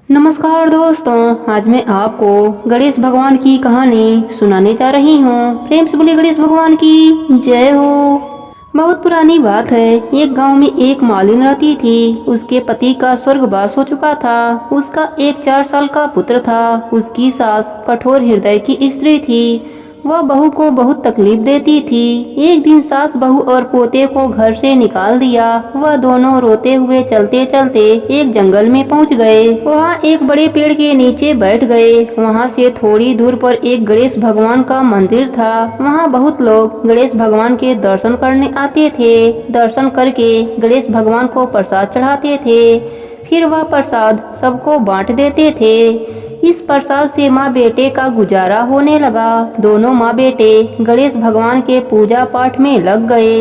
नमस्कार दोस्तों, आज मैं आपको गणेश भगवान की कहानी सुनाने जा रही हूँ। प्रेम से बोलिए गणेश भगवान की जय हो। बहुत पुरानी बात है। एक गांव में एक मालिन रहती थी। उसके पति का स्वर्गवास हो चुका था। उसका एक 4 साल का पुत्र था। उसकी सास कठोर हृदय की स्त्री थी। वह बहू को बहुत तकलीफ देती थी। एक दिन सास बहू और पोते को घर से निकाल दिया। वह दोनों रोते हुए चलते चलते एक जंगल में पहुंच गए। वहां एक बड़े पेड़ के नीचे बैठ गए। वहां से थोड़ी दूर पर एक गणेश भगवान का मंदिर था। वहां बहुत लोग गणेश भगवान के दर्शन करने आते थे। दर्शन करके गणेश भगवान को प्रसाद चढ़ाते थे। फिर वह प्रसाद सबको बांट देते थे। इस प्रसाद से माँ बेटे का गुजारा होने लगा। दोनों माँ बेटे गणेश भगवान के पूजा पाठ में लग गए।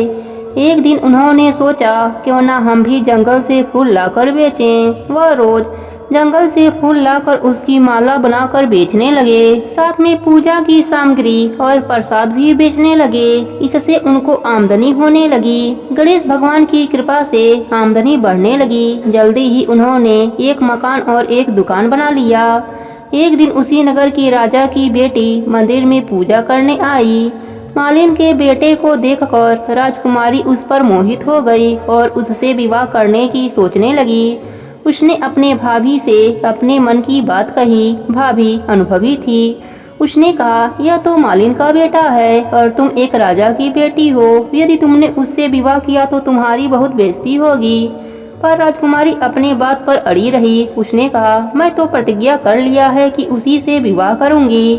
एक दिन उन्होंने सोचा क्यों ना हम भी जंगल से फूल लाकर बेचें। वह रोज जंगल से फूल लाकर उसकी माला बनाकर बेचने लगे। साथ में पूजा की सामग्री और प्रसाद भी बेचने लगे। इससे उनको आमदनी होने लगी। गणेश भगवान की कृपा से आमदनी बढ़ने लगी। जल्दी ही उन्होंने एक मकान और एक दुकान बना लिया। एक दिन उसी नगर की राजा की बेटी मंदिर में पूजा करने आई। मालिन के बेटे को देखकर राजकुमारी उस पर मोहित हो गई और उससे विवाह करने की सोचने लगी। उसने अपने भाभी से अपने मन की बात कही। भाभी अनुभवी थी। उसने कहा, यह तो मालिन का बेटा है और तुम एक राजा की बेटी हो। यदि तुमने उससे विवाह किया तो तुम्हारी बहुत बेइज्जती होगी। पर राजकुमारी अपने बात पर अड़ी रही। उसने कहा, मैं तो प्रतिज्ञा कर लिया है कि उसी से विवाह करूंगी।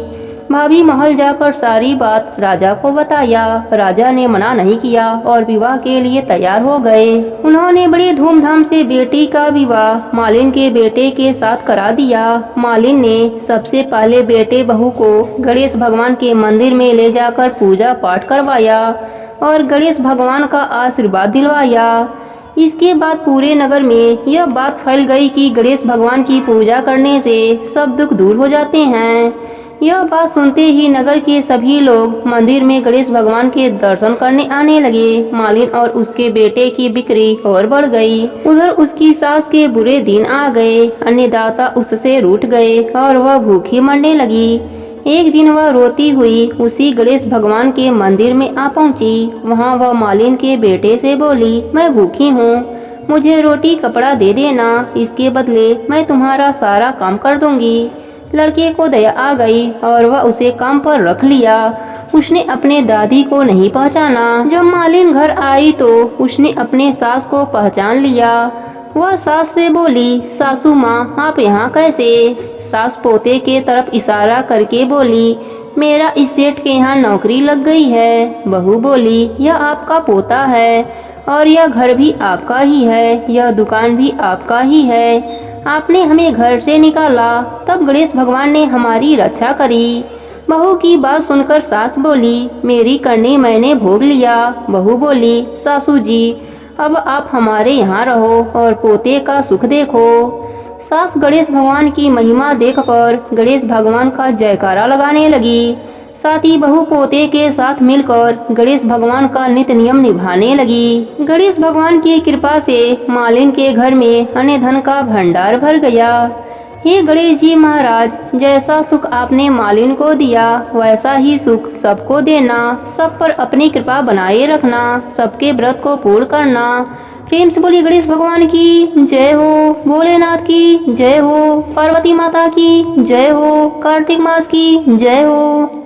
भाभी महल जाकर सारी बात राजा को बताया। राजा ने मना नहीं किया और विवाह के लिए तैयार हो गए। उन्होंने बड़ी धूमधाम से बेटी का विवाह मालिन के बेटे के साथ करा दिया। मालिन ने सबसे पहले बेटे बहू को गणेश भगवान के मंदिर में ले जाकर पूजा पाठ करवाया और गणेश भगवान का आशीर्वाद दिलवाया। इसके बाद पूरे नगर में यह बात फैल गई कि गणेश भगवान की पूजा करने से सब दुख दूर हो जाते हैं। यह बात सुनते ही नगर के सभी लोग मंदिर में गणेश भगवान के दर्शन करने आने लगे। मालिन और उसके बेटे की बिक्री और बढ़ गई। उधर उसकी सास के बुरे दिन आ गए। अन्नदाता उससे रूठ गए और वह भूखी मरने लगी। एक दिन वह रोती हुई उसी गणेश भगवान के मंदिर में आ पहुंची। वहां वह मालिन के बेटे से बोली, मैं भूखी हूँ, मुझे रोटी कपड़ा दे देना, इसके बदले मैं तुम्हारा सारा काम कर दूंगी। लड़के को दया आ गई और वह उसे काम पर रख लिया। उसने अपने दादी को नहीं पहचाना। जब मालिन घर आई तो उसने अपने सास को पहचान लिया। वह सास से बोली, सासू माँ आप यहाँ कैसे? सास पोते के तरफ इशारा करके बोली, मेरा इस सेठ के यहाँ नौकरी लग गई है। बहू बोली, यह आपका पोता है और यह घर भी आपका ही है, यह दुकान भी आपका ही है। आपने हमें घर से निकाला, तब गणेश भगवान ने हमारी रक्षा करी। बहू की बात सुनकर सास बोली, मेरी करनी मैंने भोग लिया। बहू बोली, सासू जी अब आप हमारे यहाँ रहो और पोते का सुख देखो। सास गणेश भगवान की महिमा देखकर गणेश भगवान का जयकारा लगाने लगी। साथ ही बहू पोते के साथ मिलकर गणेश भगवान का नित्य नियम निभाने लगी। गणेश भगवान की कृपा से मालिन के घर में अन्न धन का भंडार भर गया। हे गणेश जी महाराज, जैसा सुख आपने मालिन को दिया वैसा ही सुख सबको देना। सब पर अपनी कृपा बनाए रखना, सबके व्रत को पूर्ण करना। प्रेम से बोलिए गणेश भगवान की जय हो। भोलेनाथ की जय हो। पार्वती माता की जय हो। कार्तिक मास की जय हो।